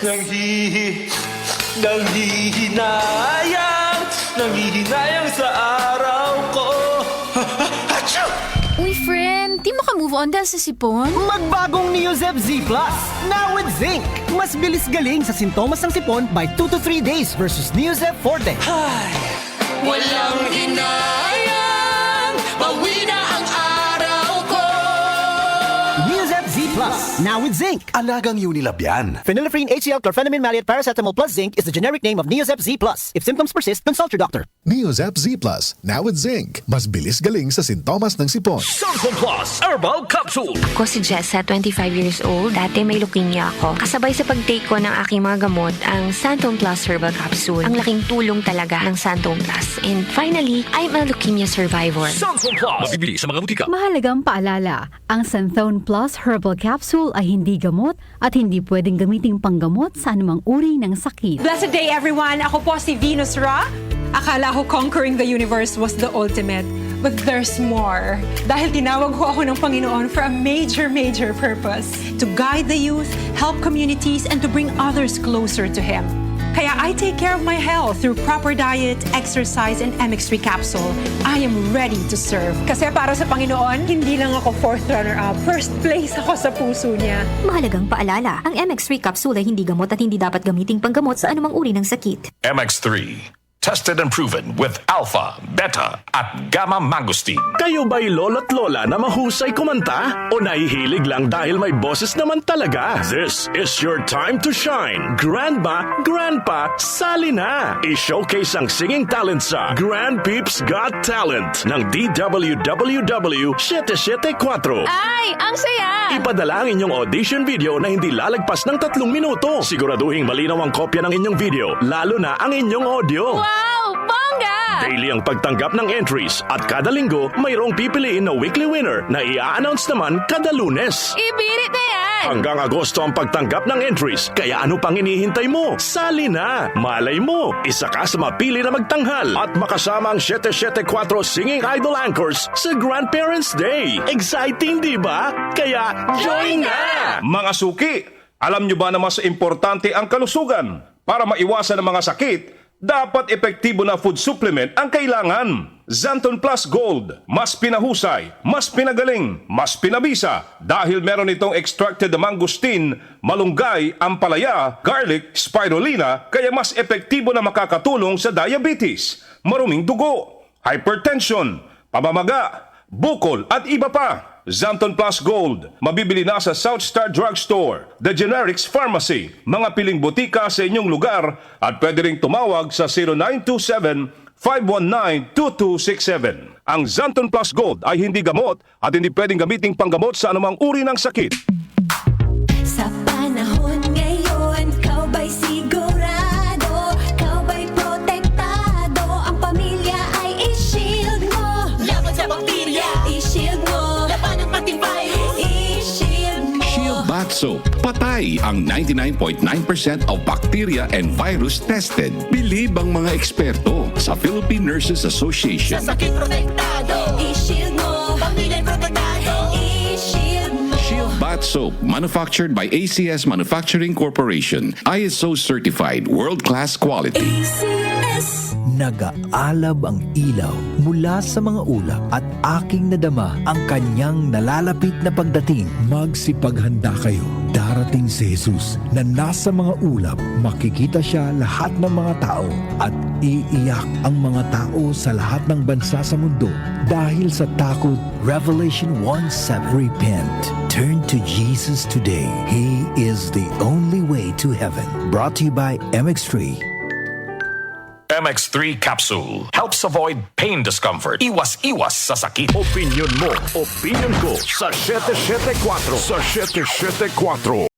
Nanghihinayang sa araw ko. Uy, friend, di mo ka move on dahil sa sipon? Magbagong Neozep Z Plus, now with zinc. Mas bilis galing sa sintomas ng sipon by 2 to 3 days versus Neozep Forte. Walang hinayang, bawi na ang araw ko. Neozep Z Plus, now with zinc. Alagang Unilab yan. Phenylephrine HCl chlorphenamine maleate paracetamol plus zinc is the generic name of Neozep Z Plus. If symptoms persist, consult your doctor. Neozep Z Plus, now with zinc. Mas bilis galing sa sintomas ng sipon. Santon Plus Herbal Capsule. Ako si Jessa, 25 years old. Dati may leukemia ako. Kasabay sa pag-take ko ng aking mga gamot, ang Santon Plus Herbal Capsule. Ang laking tulong talaga ng Santon Plus. And finally, I'm a leukemia survivor. Santon Plus. Mabibili sa mga butika. Mahalagang paalala, ang Santhone Plus Herbal Capsule ay hindi gamot at hindi pwedeng gamiting panggamot sa anumang uri ng sakit. Blessed day everyone! Ako po si Venus Ra. Akala ko conquering the universe was the ultimate. But there's more. Dahil tinawag ko ako ng Panginoon for a major purpose. To guide the youth, help communities, and to bring others closer to Him. Kaya I take care of my health through proper diet, exercise, and MX3 capsule. I am ready to serve. Kasi para sa Panginoon, hindi lang ako fourth runner-up. First place ako sa puso niya. Mahalagang paalala, ang MX3 capsule ay hindi gamot at hindi dapat gamiting panggamot sa anumang uri ng sakit. MX3. Tested and proven with alpha, beta, at gamma mangosteen. Kayo ba'y lolo't lola na mahusay kumanta? O nahihilig lang dahil may boses naman talaga? This is your time to shine. Grandma, Grandpa, sali na! I-showcase ang singing talent sa Grand Peeps Got Talent ng DWWW 774. Ay, ang saya! Ipadala ang inyong audition video na hindi lalagpas ng 3 minuto. Siguraduhin malinaw ang kopya ng inyong video, lalo na ang inyong audio. Wow, bongga! Daily ang pagtanggap ng entries at kada linggo mayroong pipiliin na weekly winner na i-announce naman kada Lunes. Ibirit na yan! Hanggang Agosto ang pagtanggap ng entries, kaya ano pang hinihintay mo? Sali na! Malay mo, isa ka sa mapili na magtanghal at makasama ang 774 Singing Idol Anchors sa Grandparents' Day. Exciting, di ba? Kaya join na! Mga suki, alam nyo ba na mas importante ang kalusugan? Para maiwasan ang mga sakit, dapat epektibo na food supplement ang kailangan. Xanthon Plus Gold, mas pinahusay, mas pinagaling, mas pinabisa dahil meron itong extracted mangosteen, malunggay, ampalaya, garlic, spirulina, kaya mas epektibo na makakatulong sa diabetes, maruming dugo, hypertension, pamamaga, bukol at iba pa. Xanthon Plus Gold, mabibili na sa South Star Drugstore, The Generics Pharmacy, mga piling butika sa inyong lugar at pwede ring tumawag sa 0927-519-2267. Ang Xanthon Plus Gold ay hindi gamot at hindi pwedeng gamiting panggamot sa anumang uri ng sakit. Sa panahon ngayon, kau ba'y sigurado? Kau ba'y protektado? Ang pamilya ay i-shield mo. Laban sa bakterya, i-shield mo. Laban ng pati virus, i-shield mo. Shield Bath Soap. Patay ang 99.9% of bacteria and virus tested. Bilib ang mga eksperto sa Philippine Nurses Association. Sa sakit protektado, i-shield mo. Pamilya protektado, i-shield mo. Shield Bath Soap, manufactured by ACS Manufacturing Corporation. ISO certified, world-class quality. ACS. Nag-aalab ang ilaw mula sa mga ulap at aking nadama ang kanyang nalalapit na pagdating. Magsipaghanda kayo. Darating si Jesus na nasa mga ulap. Makikita siya lahat ng mga tao at iiyak ang mga tao sa lahat ng bansa sa mundo dahil sa takot. Revelation 1:7. Repent. Turn to Jesus today. He is the only way to heaven. Brought to you by MX3. MX3 Capsule helps avoid pain discomfort. Iwas-iwas sa sakit. Opinion mo, opinion ko sa 774. Sa 774.